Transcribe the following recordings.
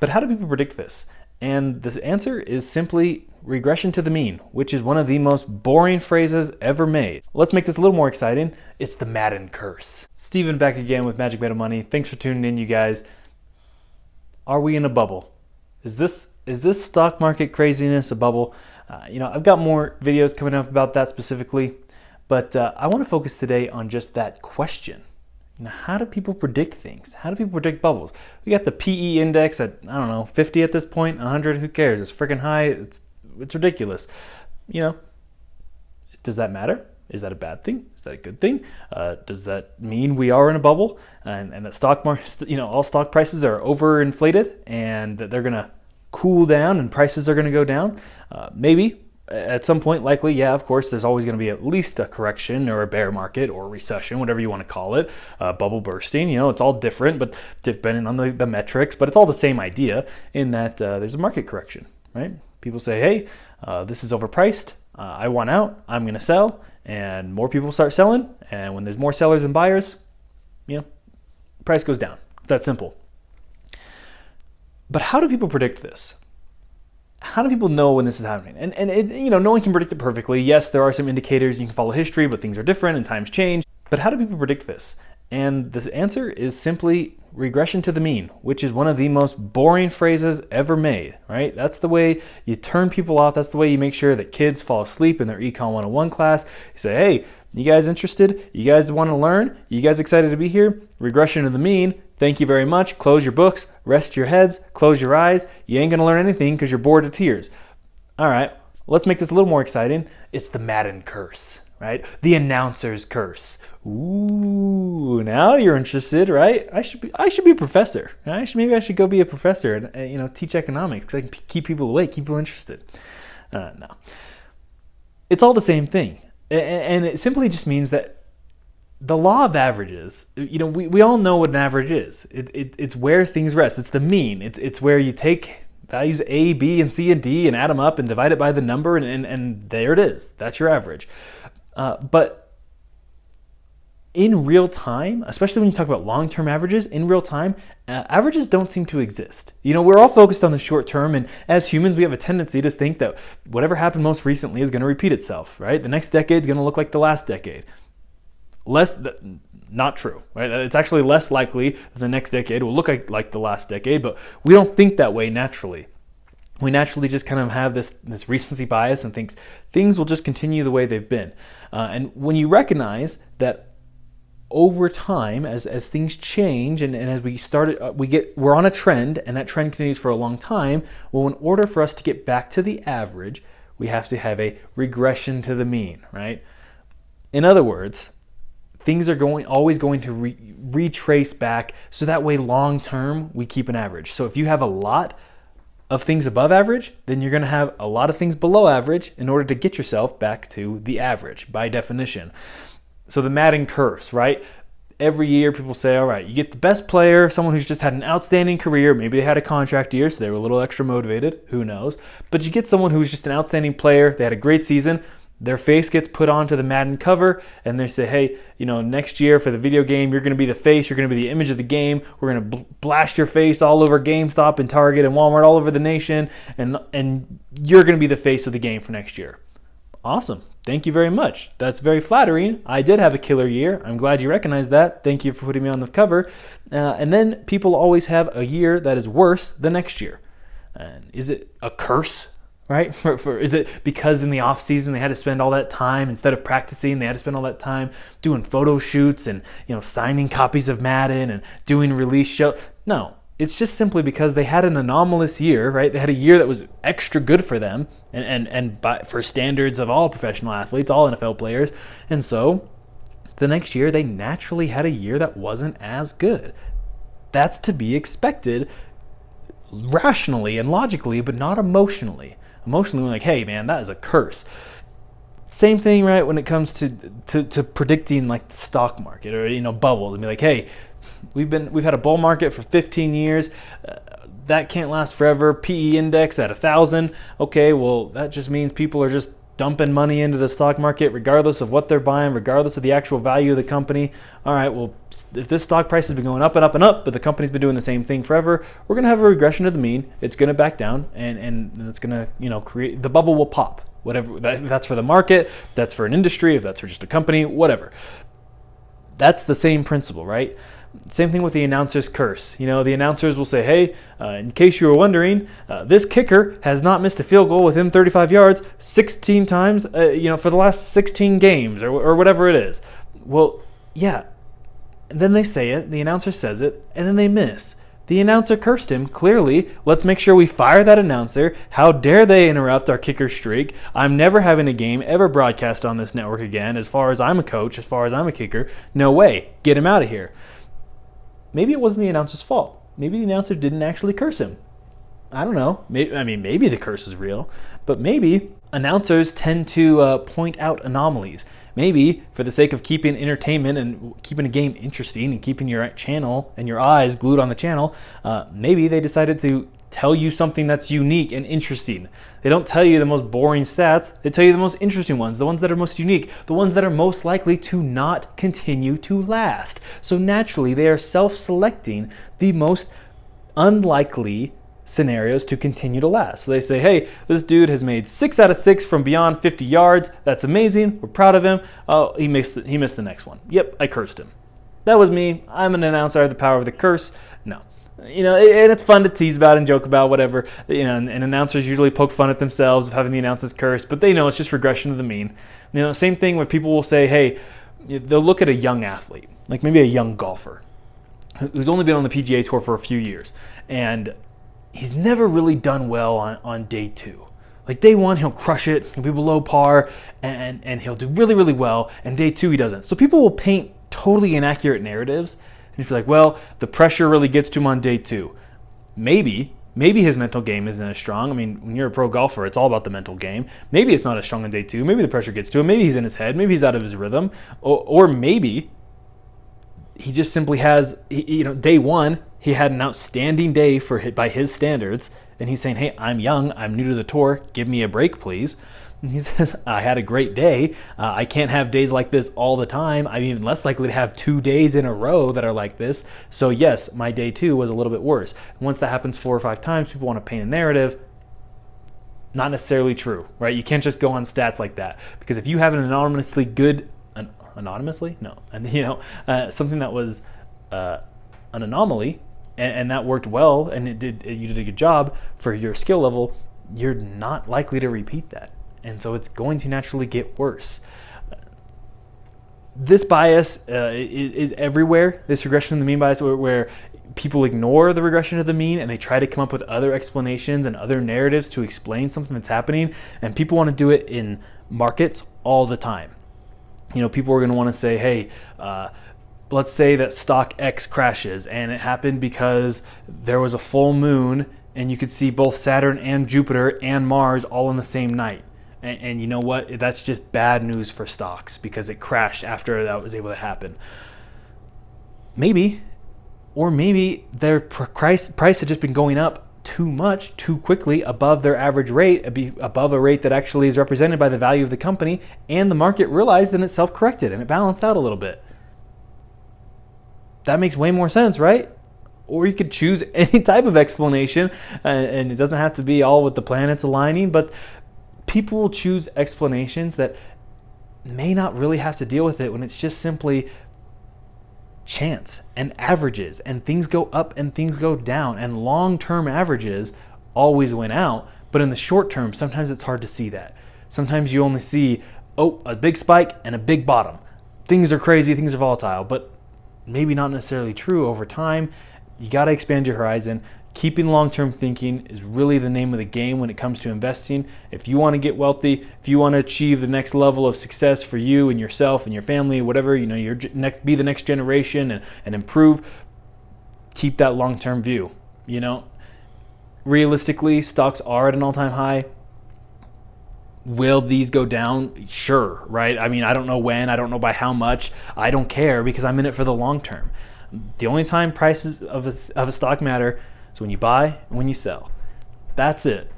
But how do people predict this? And this answer is simply regression to the mean, which is one of the most boring phrases ever made. Let's make this a little more exciting. It's the Madden curse. Steven back again with Magic Made of Money. Thanks for tuning in, you guys. Are we in a bubble? Is this stock market craziness a bubble? I've got more videos coming up about that specifically, but I want to focus today on just that question. How do people predict things? How do people predict bubbles? We got the PE index at, 50 at this point, 100, who cares? It's freaking high. It's ridiculous. Does that matter? Is that a bad thing? Is that a good thing? Does that mean we are in a bubble and that stock market, all stock prices are overinflated and that they're going to cool down and prices are going to go down? Maybe. At some point, likely, yeah, of course, there's always going to be at least a correction or a bear market or recession, whatever you want to call it, bubble bursting. It's all different, but depending on the metrics, but it's all the same idea in that there's a market correction, right? People say, hey, this is overpriced. I want out. I'm going to sell. And more people start selling. And when there's more sellers than buyers, price goes down. It's that simple. But how do people predict this? How do people know when this is happening? And no one can predict it perfectly. Yes, there are some indicators. You can follow history, but things are different and times change. But how do people predict this? And this answer is simply regression to the mean, which is one of the most boring phrases ever made, right? That's the way you turn people off. That's the way you make sure that kids fall asleep in their Econ 101 class. You say, hey, you guys interested? You guys want to learn? You guys excited to be here? Regression to the mean. Thank you very much. Close your books, rest your heads, close your eyes. You ain't going to learn anything because you're bored to tears. All right, let's make this a little more exciting. It's the Madden curse, right? The announcer's curse. Ooh, now you're interested, right? I should be a professor. Maybe I should go be a professor and teach economics because I can keep people awake, keep people interested. No, it's all the same thing, and it simply just means that the law of averages, we all know what an average is. It's where things rest. It's the mean. It's where you take values A, B, and C, and D and add them up and divide it by the number, and there it is. That's your average. But in real time, especially when you talk about long-term averages, in real time, averages don't seem to exist. We're all focused on the short term, and as humans, we have a tendency to think that whatever happened most recently is going to repeat itself, right? The next decade is going to look like the last decade. Not true, right? It's actually less likely that the next decade will look like the last decade, but we don't think that way naturally. We naturally just kind of have this recency bias and think things will just continue the way they've been. And when you recognize that over time, as things change and as we we're on a trend and that trend continues for a long time, well, in order for us to get back to the average, we have to have a regression to the mean, right? In other words, things are always going to retrace back, so that way long term we keep an average. So if you have a lot of things above average, then you're going to have a lot of things below average in order to get yourself back to the average by definition. So the Madden curse, right? Every year people say, all right, you get the best player, someone who's just had an outstanding career. Maybe they had a contract year, so they were a little extra motivated. Who knows? But you get someone who's just an outstanding player. They had a great season. Their face gets put onto the Madden cover, and they say, hey, next year for the video game, you're going to be the face, you're going to be the image of the game. We're going to blast your face all over GameStop and Target and Walmart all over the nation, and you're going to be the face of the game for next year. Awesome. Thank you very much. That's very flattering. I did have a killer year. I'm glad you recognize that. Thank you for putting me on the cover. And then people always have a year that is worse the next year. And is it a curse? Right? Is it because in the off season they had to spend all that time, instead of practicing, they had to spend all that time doing photo shoots and signing copies of Madden and doing release show? No, it's just simply because they had an anomalous year, right? They had a year that was extra good for them and for standards of all professional athletes, all NFL players, and so the next year they naturally had a year that wasn't as good. That's to be expected rationally and logically, but not emotionally. Emotionally, we're like, hey man, that is a curse. Same thing, right, when it comes to predicting like the stock market or bubbles, and be like, hey, we've had a bull market for 15 years. That can't last forever. PE index at 1,000. Okay, well that just means people are just dumping money into the stock market regardless of what they're buying, regardless of the actual value of the company. All right, well, if this stock price has been going up and up and up, but the company's been doing the same thing forever, we're going to have a regression to the mean. It's going to back down, and it's going to, create, the bubble will pop. Whatever, if that's for the market, if that's for an industry, if that's for just a company, whatever. That's the same principle, right? Same thing with the announcer's curse. The announcers will say, hey, in case you were wondering, this kicker has not missed a field goal within 35 yards 16 times, for the last 16 games or whatever it is. Well, yeah. And then they say it, the announcer says it, and then they miss. The announcer cursed him, clearly. Let's make sure we fire that announcer. How dare they interrupt our kicker streak? I'm never having a game ever broadcast on this network again. As far as I'm a coach, as far as I'm a kicker, no way. Get him out of here. Maybe it wasn't the announcer's fault. Maybe the announcer didn't actually curse him. I don't know. Maybe the curse is real, but maybe announcers tend to point out anomalies. Maybe for the sake of keeping entertainment and keeping a game interesting and keeping your channel and your eyes glued on the channel, maybe they decided to tell you something that's unique and interesting. They don't tell you the most boring stats. They tell you the most interesting ones, the ones that are most unique, the ones that are most likely to not continue to last. So naturally, they are self-selecting the most unlikely scenarios to continue to last. So they say, hey, this dude has made 6 out of 6 from beyond 50 yards. That's amazing. We're proud of him. Oh, he missed the next one. Yep, I cursed him. That was me. I'm an announcer. I have the power of the curse. No. And it's fun to tease about and joke about, whatever. And announcers usually poke fun at themselves of having the announcers curse, but they know it's just regression to the mean. Same thing where people will say, hey, they'll look at a young athlete, like maybe a young golfer, who's only been on the PGA Tour for a few years, and he's never really done well on day 2. Like day 1, he'll crush it, he'll be below par, and he'll do really, really well, and day 2, he doesn't. So people will paint totally inaccurate narratives, and just be like, well, the pressure really gets to him on day 2. Maybe his mental game isn't as strong. When you're a pro golfer, it's all about the mental game. Maybe it's not as strong on day 2. Maybe the pressure gets to him. Maybe he's in his head. Maybe he's out of his rhythm. Or maybe he just simply has, day 1, he had an outstanding day by his standards, and he's saying, hey, I'm young, I'm new to the tour, give me a break, please. And he says, I had a great day. I can't have days like this all the time. I'm even less likely to have 2 days in a row that are like this. So yes, my day 2 was a little bit worse. And once that happens 4 or 5 times, people want to paint a narrative. Not necessarily true, right? You can't just go on stats like that, because if you have an anonymously good, anonymously? No. And something that was an anomaly, and that worked well, and you did a good job for your skill level, you're not likely to repeat that. And so it's going to naturally get worse. This bias is everywhere, this regression to the mean bias, where people ignore the regression to the mean and they try to come up with other explanations and other narratives to explain something that's happening. And people want to do it in markets all the time. People are going to want to say, hey, let's say that stock X crashes and it happened because there was a full moon and you could see both Saturn and Jupiter and Mars all in the same night. And you know what? That's just bad news for stocks because it crashed after that was able to happen. Maybe their price had just been going up too much, too quickly, above their average rate, above a rate that actually is represented by the value of the company, and the market realized and it self-corrected and it balanced out a little bit. That makes way more sense, right? Or you could choose any type of explanation, and it doesn't have to be all with the planets aligning, but people will choose explanations that may not really have to deal with it when it's just simply chance and averages, and things go up and things go down, and long-term averages always win out. But in the short term, sometimes it's hard to see that. Sometimes you only see, a big spike and a big bottom. Things are crazy, things are volatile, but maybe not necessarily true over time. You got to expand your horizon. Keeping long-term thinking is really the name of the game when it comes to investing. If you want to get wealthy, if you want to achieve the next level of success for you and yourself and your family, whatever, be the next generation and improve, keep that long-term view. Realistically, stocks are at an all-time high. Will these go down? Sure, right? I don't know when, I don't know by how much. I don't care because I'm in it for the long term. The only time prices of a stock matter is when you buy and when you sell. That's it.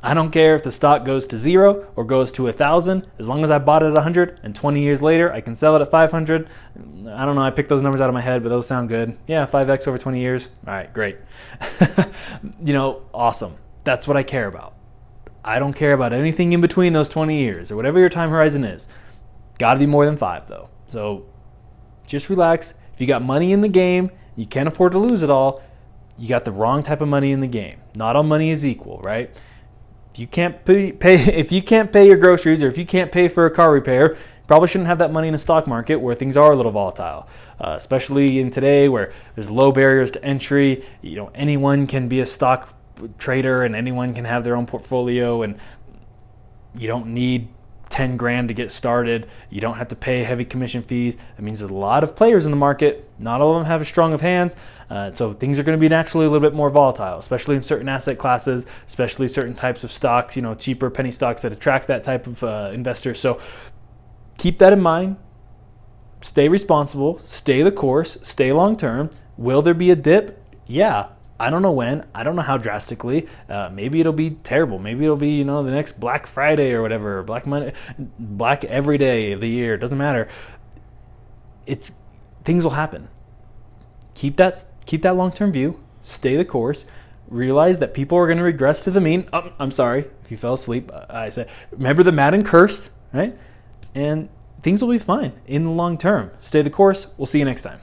I don't care if the stock goes to 0 or goes to 1,000. As long as I bought it at 100 and 20 years later I can sell it at 500. I don't know, I picked those numbers out of my head, but those sound good. Yeah, 5x over 20 years. All right, great. Awesome. That's what I care about. I don't care about anything in between those 20 years or whatever your time horizon is. Got to be more than 5 though. So just relax. If you got money in the game, you can't afford to lose it all. You got the wrong type of money in the game. Not all money is equal, right? If you can't pay your groceries, or if you can't pay for a car repair, you probably shouldn't have that money in a stock market where things are a little volatile, especially in today where there's low barriers to entry. Anyone can be a stock trader and anyone can have their own portfolio, and you don't need 10 grand to get started. You don't have to pay heavy commission fees. That means there's a lot of players in the market. Not all of them have as strong of hands. So things are going to be naturally a little bit more volatile, especially in certain asset classes, especially certain types of stocks, cheaper penny stocks that attract that type of investor. So keep that in mind. Stay responsible, stay the course, stay long term. Will there be a dip? Yeah. I don't know when. I don't know how drastically. Maybe it'll be terrible. Maybe it'll be, the next Black Friday or whatever, Black Monday, Black every day of the year. It doesn't matter. Things will happen. Keep that long-term view. Stay the course. Realize that people are going to regress to the mean. Oh, I'm sorry if you fell asleep. I said, remember the Madden curse, right? And things will be fine in the long term. Stay the course. We'll see you next time.